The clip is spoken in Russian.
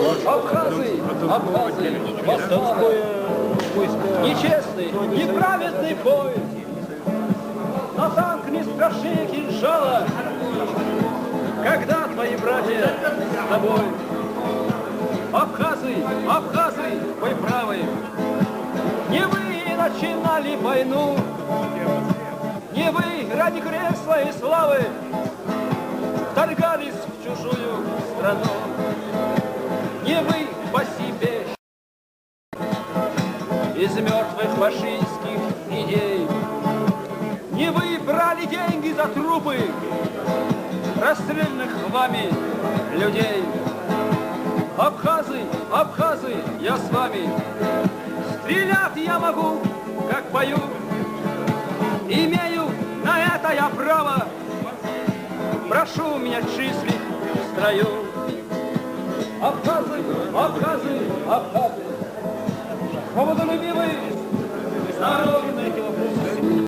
Абхазы, абхазы, восставшие, нечестный, неправедный бой. Но танк не страшнее кинжала, когда твои братья с тобой. Абхазы, абхазы, вы правы, не вы начинали войну, не вы ради кресла и славы вторгались в чужую страну. Не вы по себе из мертвых фашистских идей, не вы брали деньги за трупы расстрелянных вами людей. Абхазы, абхазы, я с вами. Стрелять я могу, как пою. Имею на это я право. Прошу меня числить в строю. Абхазы, абхазы, абхазы. Свободолюбивые